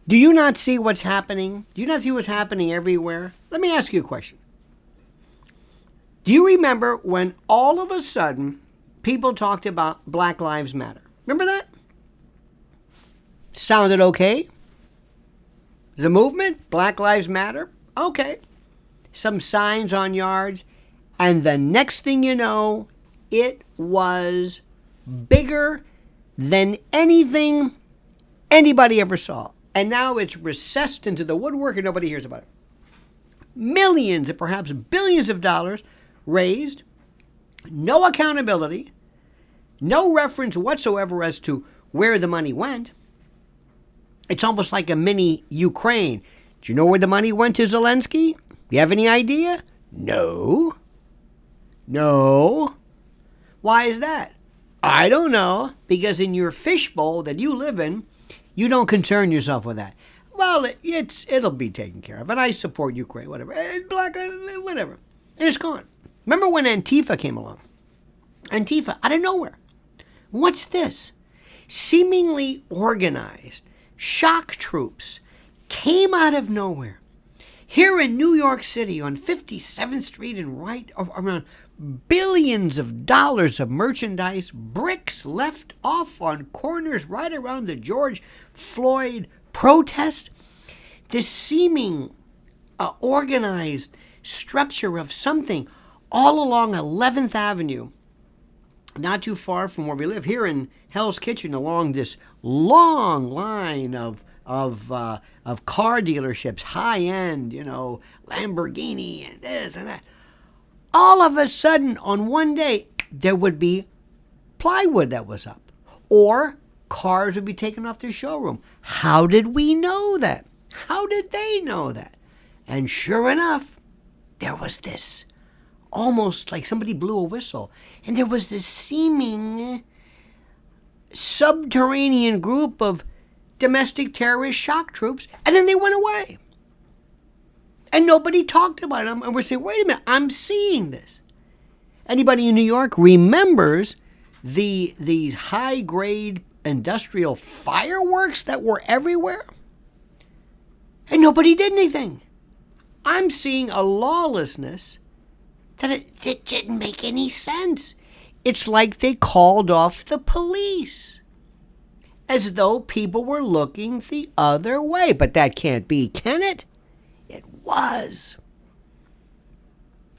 Do you not see what's happening? Do you not see what's happening everywhere? Let me ask you a question. Do you remember when all of a sudden people talked about Black Lives Matter? Remember that? Sounded okay? The movement? Black Lives Matter? Okay. Some signs on yards. And the next thing you know, it was bigger than anything anybody ever saw. And now it's recessed into the woodwork and nobody hears about it. Millions and perhaps billions of dollars raised. No accountability. No reference whatsoever as to where the money went. It's almost like a mini Ukraine. Do you know where the money went to Zelensky? You have any idea? No. No. Why is that? I don't know. Because in your fishbowl that you live in, you don't concern yourself with that. Well, it'll be taken care of. And I support Ukraine, whatever. Black, whatever. And it's gone. Remember when Antifa came along? Antifa, out of nowhere. What's this? Seemingly organized shock troops came out of nowhere. Here in New York City on 57th Street and right around billions of dollars of merchandise, bricks left off on corners right around the George Floyd protest. This seeming organized structure of something all along 11th Avenue, not too far from where we live, here in Hell's Kitchen, along this long line of car dealerships, high end, Lamborghini and this and that. All of a sudden, on one day, there would be plywood that was up, or cars would be taken off their showroom. How did we know that? How did they know that? And sure enough, there was this, almost like somebody blew a whistle, and there was this seeming subterranean group of domestic terrorist shock troops, and then they went away. And nobody talked about it. And we're saying, wait a minute, I'm seeing this. Anybody in New York remembers these high-grade industrial fireworks that were everywhere? And nobody did anything. I'm seeing a lawlessness that it didn't make any sense. It's like they called off the police, as though people were looking the other way. But that can't be, can it? It was.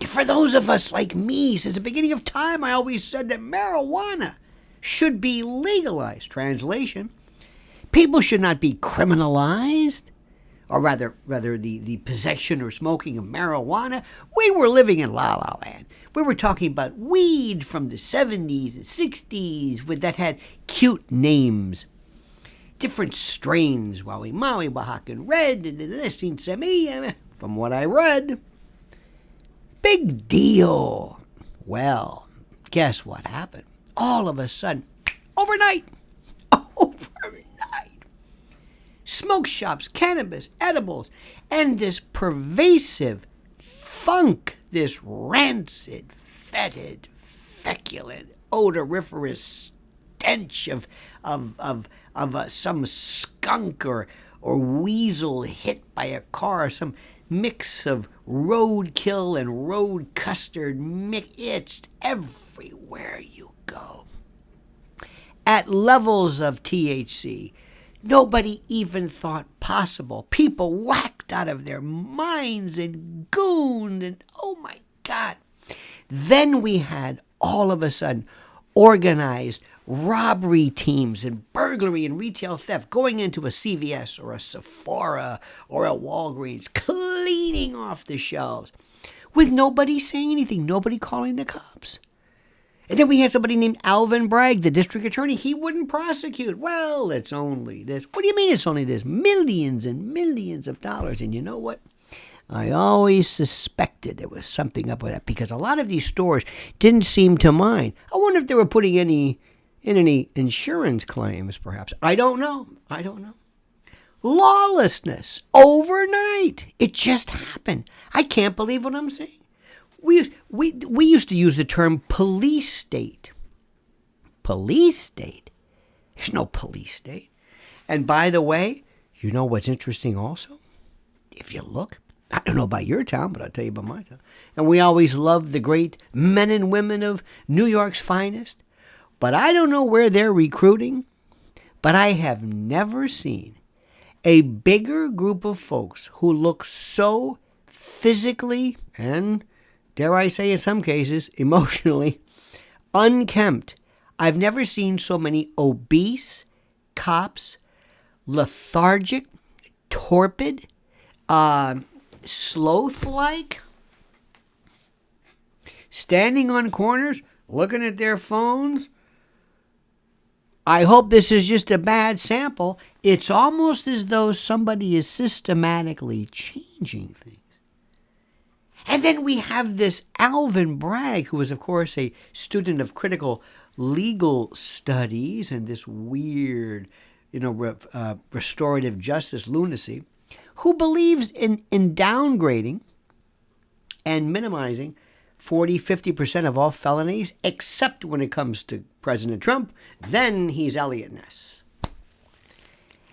For those of us like me, since the beginning of time, I always said that marijuana should be legalized. Translation: people should not be criminalized, or rather the possession or smoking of marijuana. We were living in La La Land. We were talking about weed from the 70s and 60s that had cute names. Different strains, Maui, Oaxacan Red, and this in Semilla, from what I read. Big deal. Well, guess what happened? All of a sudden, overnight, smoke shops, cannabis, edibles, and this pervasive funk, this rancid, fetid, feculent, odoriferous stench of some skunk or weasel hit by a car, some mix of roadkill and road custard mix. It's everywhere you go. At levels of THC nobody even thought possible. People whacked out of their minds and gooned, and oh my God. Then we had, all of a sudden, organized robbery teams and burglary and retail theft going into a CVS or a Sephora or a Walgreens, cleaning off the shelves with nobody saying anything, nobody calling the cops. And then we had somebody named Alvin Bragg, the district attorney. He wouldn't prosecute. Well, it's only this. What do you mean it's only this? Millions and millions of dollars. And you know what? I always suspected there was something up with that, because a lot of these stores didn't seem to mind. I wonder if they were putting in any insurance claims, perhaps. I don't know. Lawlessness overnight. It just happened. I can't believe what I'm saying. We used to use the term police state. Police state? There's no police state. And by the way, You know what's interesting also? If you look, I don't know about your town, but I'll tell you about my town. And we always love the great men and women of New York's finest. But I don't know where they're recruiting, but I have never seen a bigger group of folks who look so physically and, dare I say in some cases, emotionally unkempt. I've never seen so many obese cops, lethargic, torpid, sloth-like, standing on corners, looking at their phones. I hope this is just a bad sample. It's almost as though somebody is systematically changing things. And then we have this Alvin Bragg, who is, of course, a student of critical legal studies and this weird, restorative justice lunacy, who believes in downgrading and minimizing 40-50% of all felonies, except when it comes to President Trump. Then he's Elliot Ness.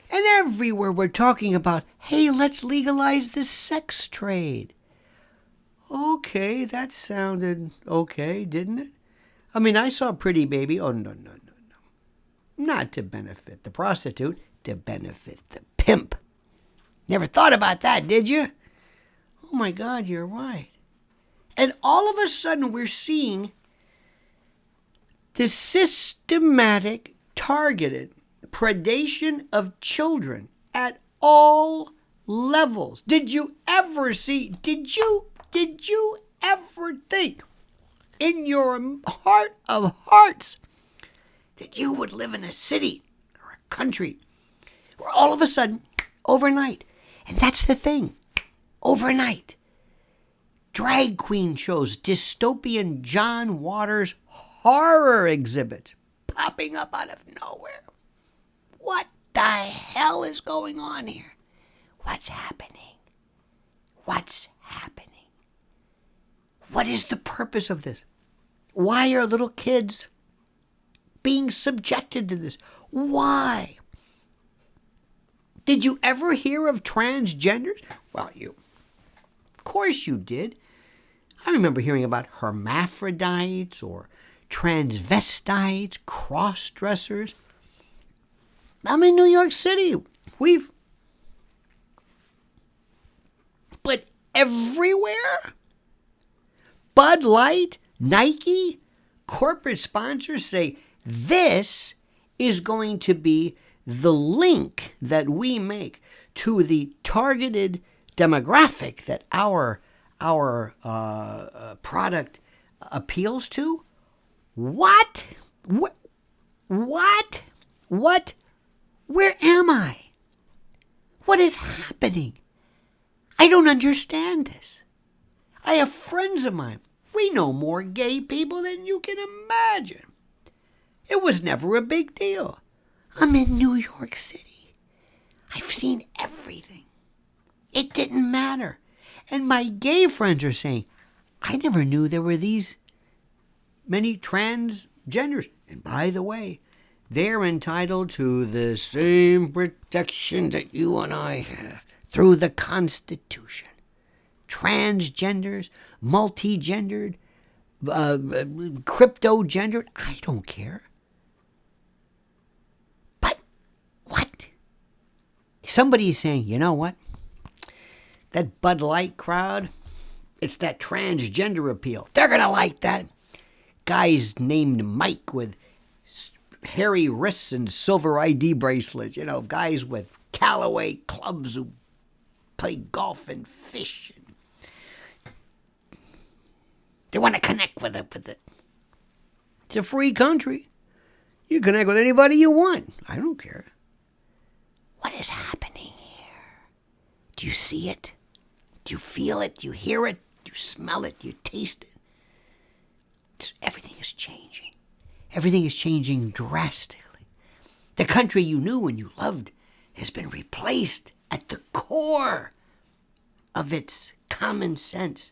And everywhere we're talking about, hey, let's legalize the sex trade. Okay, that sounded okay, didn't it? I mean, I saw Pretty Baby. Oh, no. Not to benefit the prostitute, to benefit the pimp. Never thought about that, did you? Oh, my God, you're right. And all of a sudden, we're seeing this systematic, targeted predation of children at all levels. Did you ever ever think in your heart of hearts that you would live in a city or a country where all of a sudden, overnight, and that's the thing, overnight, drag queen shows, dystopian John Waters horror exhibits popping up out of nowhere. What the hell is going on here? What's happening? What's happening? What is the purpose of this? Why are little kids being subjected to this? Why? Did you ever hear of transgenders? Well, of course you did. I remember hearing about hermaphrodites or transvestites, cross-dressers. I'm in New York City. But everywhere, Bud Light, Nike, corporate sponsors say this is going to be the link that we make to the targeted demographic that our product appeals to. What? Where am I? What is happening? I don't understand this. I have friends of mine. We know more gay people than you can imagine. It was never a big deal. I'm in New York City. I've seen everything. It didn't matter. And my gay friends are saying, I never knew there were these many transgenders. And by the way, they're entitled to the same protection that you and I have through the Constitution. Transgenders, multi-gendered, crypto-gendered, I don't care. But what? Somebody's saying, you know what? That Bud Light crowd, it's that transgender appeal. They're going to like that. Guys named Mike with hairy wrists and silver ID bracelets. Guys with Callaway clubs who play golf and fish. They want to connect with it. It's a free country. You connect with anybody you want. I don't care. What is happening here? Do you see it? Do you feel it? Do you hear it? Do you smell it? Do you taste it? Everything is changing. Everything is changing drastically. The country you knew and you loved has been replaced at the core of its common sense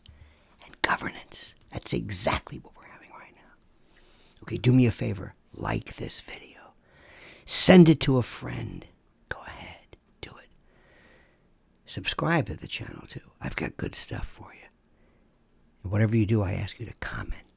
and governance. That's exactly what we're having right now. Okay, do me a favor. Like this video. Send it to a friend. Go ahead. Do it. Subscribe to the channel too. I've got good stuff for you. And whatever you do, I ask you to comment.